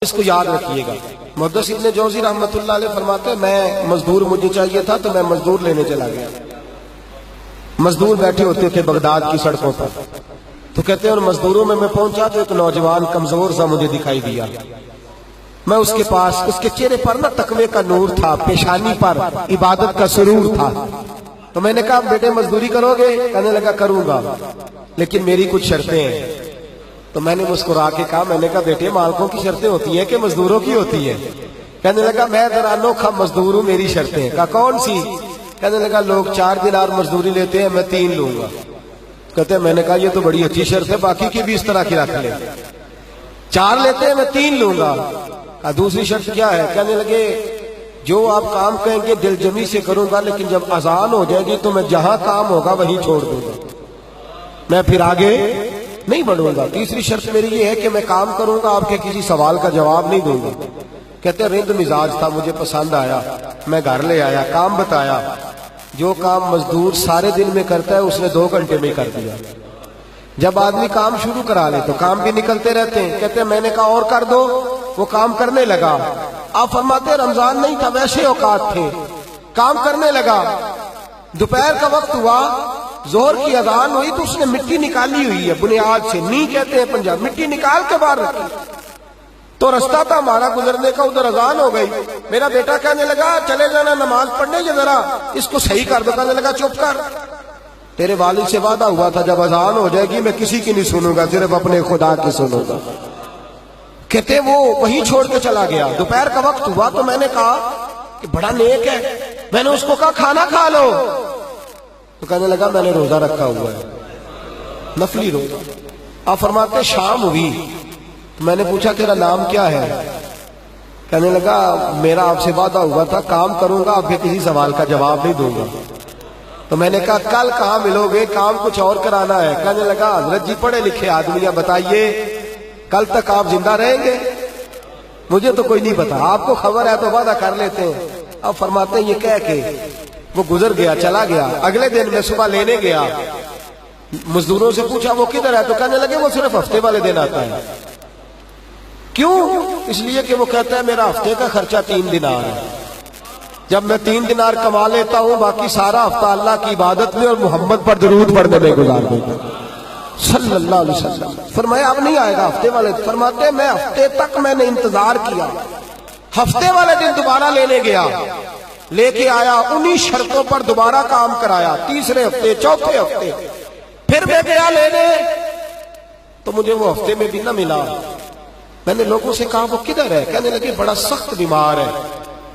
اس کو یاد رکھیے گا۔ محدث ابن جوزی رحمۃ اللہ علیہ فرماتے ہیں میں مزدور مجھے چاہیے تھا تو میں مزدور لینے چلا گیا۔ مزدور بیٹھے ہوتے تھے بغداد کی سڑکوں پر، تو کہتے ہیں اور مزدوروں میں پہنچا تو ایک نوجوان کمزور سا مجھے دکھائی دیا۔ میں اس کے پاس، اس کے چہرے پر نا تقوی کا نور تھا، پیشانی پر عبادت کا سرور تھا۔ تو میں نے کہا بیٹے مزدوری کرو گے؟ کہنے لگا کروں گا لیکن میری کچھ شرطیں ہیں۔ تو میں نے مسکرا کے کہا، میں نے کہا بیٹے مالکوں کی شرطیں ہوتی ہیں کہ مزدوروں کی ہوتی ہیں؟ کہنے لگا میں ذرا انوکھا مزدور ہوں، میری شرطیں۔ کہا کون سی؟ کہنے لگا لوگ 4 دینار مزدوری لیتے ہیں، میں 3 لوں گا۔ کہتے ہیں میں نے کہا یہ تو بڑی اچھی شرط ہے، باقی کی بھی اس طرح کی رکھ لیں۔ 4 لیتے ہیں، میں 3 لوں گا۔ کہا دوسری شرط کیا ہے؟ کہنے لگے جو آپ کام کہیں گے دل جمی سے کروں گا، لیکن جب اذان ہو جائے گی تو میں جہاں کام ہوگا وہیں چھوڑ دوں گا، میں پھر آگے نہیں بڑھوں گا۔ تیسری شرط میری یہ ہے کہ میں کام کروں گا، آپ کے کسی سوال کا جواب نہیں دوں گا۔ کہتے ہیں رند مزاج تھا، مجھے پسند آیا، میں گھر لے آیا، کام بتایا۔ جو کام مزدور سارے دن میں کرتا ہے اس نے 2 گھنٹے میں کر دیا۔ جب آدمی کام شروع کرا لے تو کام بھی نکلتے رہتے ہیں۔ کہتے ہیں میں نے کہا اور کر دو، وہ کام کرنے لگا۔ آپ فرماتے ہیں رمضان نہیں تھا، ویسے اوقات تھے، کام کرنے لگا۔ دوپہر کا وقت ہوا، ظہر کی اذان ہوئی تو اس نے مٹی نکالی ہوئی ہے بنیاد سے، نی کہتے ہیں پنجاب، مٹی نکال کے باہر رکھی۔ تو رستہ تھا ہمارا گزرنے کا، ادھر اذان ہو گئی۔ میرا بیٹا کہنے لگا چلے جانا نماز پڑھنے، یہ ذرا اس کو صحیح کر دو۔ کہنے لگا چپ کر، تیرے والد سے وعدہ ہوا تھا جب اذان ہو جائے گی میں کسی کی نہیں سنوں گا، صرف اپنے خدا کی سنوں گا۔ کہتے وہ وہیں چھوڑ کے چلا گیا۔ دوپہر کا وقت ہوا تو میں نے کہا کہ بڑا نیک ہے، میں نے اس کو کہا کھانا کھا لو۔ تو کہنے لگا میں نے روزہ رکھا ہوا ہے، نفلی روزہ۔ آپ فرماتے شام ہوئی تو میں نے پوچھا تیرا نام کیا ہے؟ کہنے لگا میرا آپ سے وعدہ ہوا تھا کام کروں گا، آپ کے کسی سوال کا جواب نہیں دوں گا۔ تو میں نے کہا کل کہاں ملو گے، کام کچھ اور کرانا ہے۔ کہنے لگا حضرت جی پڑھے لکھے آدمی ہیں، بتائیے کل تک آپ زندہ رہیں گے؟ مجھے تو کوئی نہیں پتا، آپ کو خبر ہے تو وعدہ کر لیتے ہیں۔ اب فرماتے ہیں یہ کہہ کے وہ گزر گیا، چلا گیا۔ اگلے دن میں صبح لینے گیا، مزدوروں سے پوچھا وہ کدھر ہے؟ تو کہنے لگے وہ صرف ہفتے والے دن آتا ہے۔ کیوں؟ اس لیے کہ وہ کہتا ہے میرا ہفتے کا خرچہ 3 دینار ہے، جب میں 3 دینار کما لیتا ہوں باقی سارا ہفتہ اللہ کی عبادت میں اور محمد پر درود پڑھنے میں گزار دیتا ہوں صلی اللہ علیہ وسلم۔ فرمایا اب نہیں آئے گا ہفتے والے۔ فرماتے میں ہفتے تک میں نے انتظار کیا، ہفتے والے دن دوبارہ لینے گیا، لے کے آیا، انہی شرطوں پر دوبارہ کام کرایا، تیسرے ہفتے، چوتھے ہفتے۔ پھر میں گیا لینے تو مجھے وہ ہفتے میں بھی نہ ملا۔ میں نے لوگوں سے کہا وہ کدھر ہے؟ کہنے لگے بڑا سخت بیمار ہے۔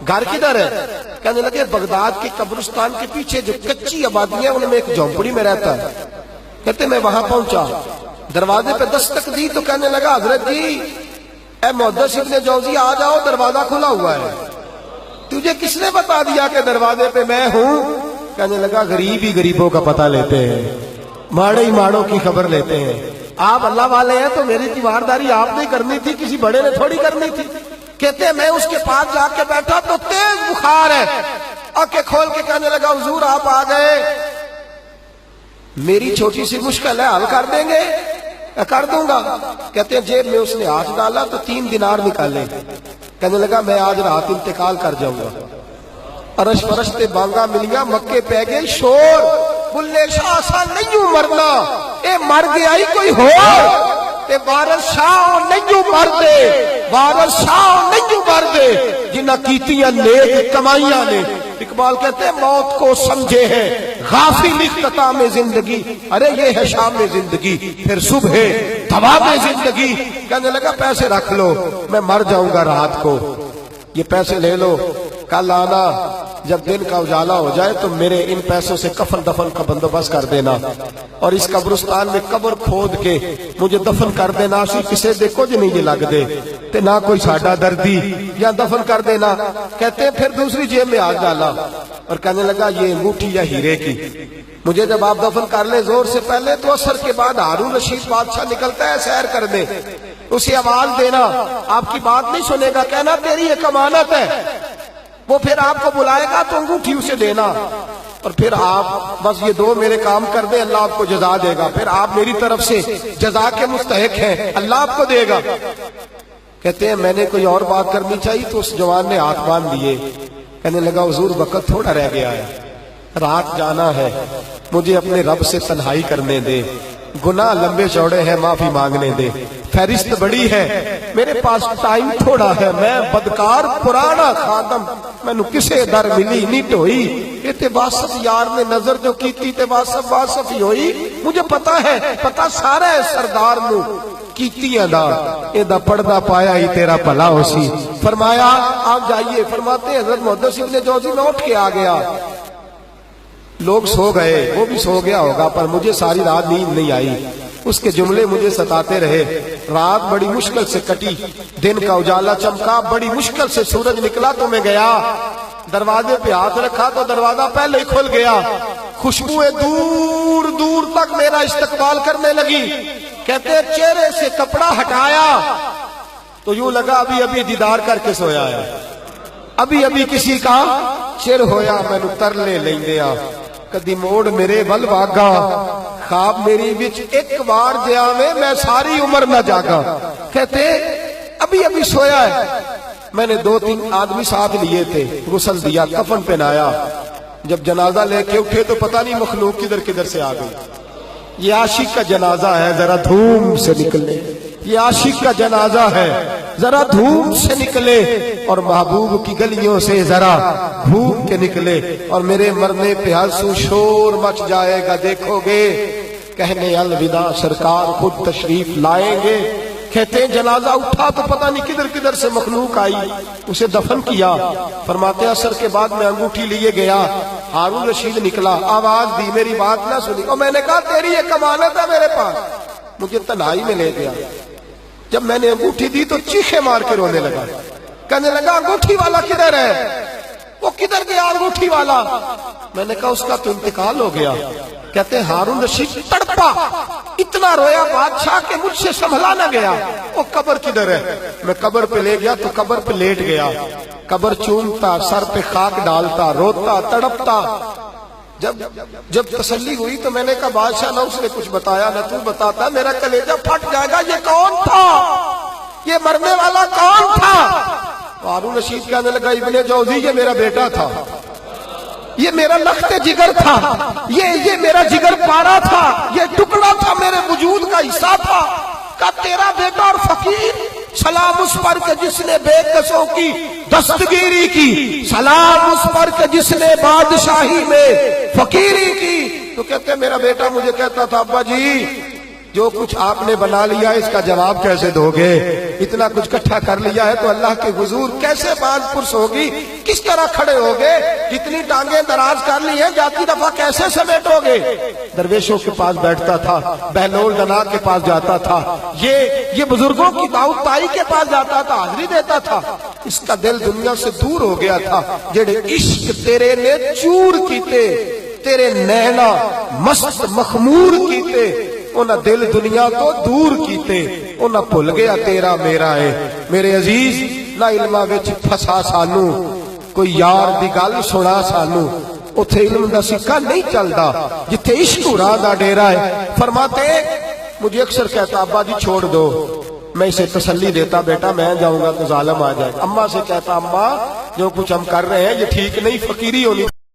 گھر کدھر ہے؟ کہنے لگے بغداد کے قبرستان کے پیچھے جو کچی آبادی ہے ان میں ایک جھونپڑی میں رہتا ہے۔ کہتے میں وہاں پہنچا، دروازے پہ دستک دی تو کہنے لگا حضرت جی اے محدث ابن جوزی آ جاؤ، دروازہ کھلا ہوا ہے۔ تجھے کس نے بتا دیا کہ دروازے پہ میں ہوں؟ کہنے لگا غریب ہی غریبوں کا پتہ لیتے ہیں، ماڑے ہی ماڑوں کی خبر لیتے ہیں۔ آپ اللہ والے ہیں تو میری تیمارداری آپ نے کرنی تھی، کسی بڑے نے تھوڑی کرنی تھی۔ کہتے ہیں میں اس کے پاس جا کے بیٹھا تو تیز بخار ہے، آنکھیں کھول کے کہنے لگا حضور آپ آ گئے، میری چھوٹی سی مشکل ہے، حل کر دیں گے؟ کر دوں گا۔ کہتے ہیں جیب میں اس نے ہاتھ ڈالا تو 3 دینار نکالے۔ کہنے لگا میں آج رات انتقال کر جاؤں گا۔ عرش فرش تے بانگا ملیاں، مکے پہ گئے شور، بلے شاہ سا نہیں مرنا، اے مر گیا ہی کوئی ہو، تے وارث شاہ نہیں مر دے، وارث شاہ نہیں مر دے، جنہ کیتیاں نیک کمائیاں نے۔ اقبال کہتے ہیں موت کو سمجھے ہیں غافل اختتام زندگی، ارے یہ ہے شام زندگی پھر صبح دوام زندگی۔ کہنے لگا پیسے رکھ لو، میں مر جاؤں گا رات کو، یہ پیسے لے لو، کل آنا جب دن کا اجالا ہو جائے تو میرے ان پیسوں سے کفن دفن کا بندوبست کر دینا، اور اس قبرستان میں قبر کھود کے مجھے دفن کر دینا، اسی کسے دیکھو جو نہیں یہ لگ دے تے نہ کوئی ساڈا دردی، یا دفن کر دینا۔ کہتے ہیں پھر دوسری جیب میں ہاتھ ڈالا اور کہنے لگا یہ انگوٹھی یا ہیرے کی، مجھے جب آپ دفن کر لیں زور سے پہلے تو اثر کے بعد ہارون رشید بادشاہ نکلتا ہے سیر کرنے، اسے آواز دینا، آپ کی بات نہیں سنے گا، کہنا تیری ایک امانت ہے، وہ پھر آپ کو بلائے گا تو انگوٹھی اسے دینا، اور پھر آپ بس یہ 2 میرے کام کر دیں، اللہ آپ کو جزا دے گا، پھر آپ میری طرف سے جزا کے مستحق ہیں، اللہ آپ کو دے گا۔ کہتے ہیں میں نے کوئی اور بات کرنی چاہیے تو اس جوان نے ہاتھ باندھ دیے، کہنے لگا حضور وقت تھوڑا رہ گیا ہے، رات جانا ہے، مجھے اپنے رب سے تنہائی کرنے دے، گناہ لمبے چوڑے ہیں، معافی مانگنے دے، فہرست بڑی ہے، میرے پاس ٹائم تھوڑا ہے، میں بدکار پرانا خادم، مینو کسے در ملی نہیں ٹوئی، یہ تے واسف یار نے نظر جو کیتی تے واسف واسف ہی ہوئی، مجھے پتا ہے، پتا سارا ہے سردار نو کیتیاں دا، اے دا پردہ پایا ہی تیرا بھلا ہو سی۔ فرمایا آپ جائیے، فرماتے ہیں حضرت محدث ابن جوزی میں اٹھ کے آ گیا، لوگ سو گئے، وہ بھی سو گیا ہوگا، پر مجھے ساری رات نیند نہیں آئی، اس کے جملے مجھے ستاتے رہے، رات بڑی مشکل سے کٹی، دن کا اجالا چمکا، بڑی مشکل سے سورج نکلا تو میں گیا، دروازے پہ ہاتھ رکھا تو دروازہ پہلے ہی کھل گیا، خوشبوئیں دور دور تک میرا استقبال کرنے لگی، کہتے ہیں چہرے سے کپڑا ہٹایا تو یوں لگا ابھی ابھی دیدار کر کے سویا ہے، ابھی ابھی کسی کا چر ہویا، میں نو تر لے لیندیا، کدی موڑ میرے ول واگا، خواب میری وچ ایک بار جاوے میں ساری عمر نہ جاگا، کہتے ابھی ابھی سویا ہے، میں نے 2-3 آدمی ساتھ لیے تھے، غسل دیا، کفن پہنایا، جب جنازہ لے کے اٹھے تو پتہ نہیں مخلوق کدھر کدھر سے آ گئی، یہ عاشق کا جنازہ ہے ذرا دھوم سے نکلے، یہ عاشق کا جنازہ ہے ذرا دھوم سے نکلے، اور محبوب کی گلیوں سے ذرا گھوم کے نکلے، اور میرے مرنے پہ ہنسو شور مچ جائے گا، دیکھو گے کہنے الوداع سرکار خود تشریف لائیں گے۔ کہتے ہیں جنازہ اٹھا تو پتہ نہیں کدھر کدھر سے مخلوق آئی، اسے دفن کیا، فرماتے ہیں عصر کے بعد میں انگوٹھی لیے گیا، ہارون رشید نکلا، آواز دی، میری بات نہ سنی، اور میں نے کہا تیری ایک امانت ہے میرے پاس، مجھے تنہائی میں لے گیا، جب میں نے انگوٹھی دی تو چیخے مار کے رونے لگا، کہنے لگا انگوٹھی والا کدھر ہے، وہ کدھر گیا انگوٹھی والا، میں نے کہا اس کا تو انتقال ہو گیا، کہتے ہیں ہارون رشید تڑپا، اتنا رویا بادشاہ کہ مجھ سے سنبھلا نہ گیا، وہ قبر کدھر ہے، میں قبر پہ لے گیا تو قبر پہ لیٹ گیا، قبر چومتا، سر پہ خاک ڈالتا، روتا، تڑپتا، جب تسلی ہوئی تو میں نے کہا بادشاہ نہ اس نے کچھ بتایا نہ تو بتاتا، میرا کلیجہ پھٹ جائے گا، یہ کون تھا، یہ مرنے والا کون تھا، ہارون رشید کہنے لگا ابن جوزی یہ میرا بیٹا تھا، یہ میرا لخت جگر تھا، یہ میرا جگر پارا تھا، یہ ٹکڑا تھا میرے وجود کا حصہ تھا، کہ تیرا بیٹا اور فقیر، سلام اس پر کہ جس نے بے کسوں کی دستگیری کی، سلام اس پر کہ جس نے بادشاہی میں فقیری کی۔ تو کہتے ہیں میرا بیٹا مجھے کہتا تھا ابا جی جو کچھ آپ نے بنا لیا اس کا جواب کیسے دو گے، اتنا کچھ کٹھا کر لیا ہے تو اللہ کے حضور کیسے باز پرس ہوگی، کس طرح کھڑے ہوگے، جتنی ٹانگیں دراز کر لی ہیں جاتی دفعہ کیسے سمیٹو گے۔ درویشوں کے پاس بیٹھتا تھا، بہلول دنا کے پاس جاتا تھا، یہ بزرگوں کی دعوت تائی کے پاس جاتا تھا، حاضری دیتا تھا، اس کا دل دنیا سے دور ہو گیا تھا، جڑے عشق تیرے نے چور کیتے، تیرے نینا مست مخمور کیتے، انہاں دل دنیا تو دور کیتے، انہاں بھول گیا تیرا میرا ہے۔ میرے عزیز نہ علماں وچ پھسا سانو، کوئی یار دی گل سنا سانو، اتھے علم دا سکہ نہیں چلدا جتھے عشق راہ دا ڈیرا ہے۔ فرماتے مجھے اکثر کہتا ابا جی چھوڑ دو، میں اسے تسلی دیتا بیٹا میں جاؤں گا تو ظالم آ جائے، اماں سے کہتا اماں جو کچھ ہم کر رہے ہیں یہ ٹھیک نہیں، فقیری ہونی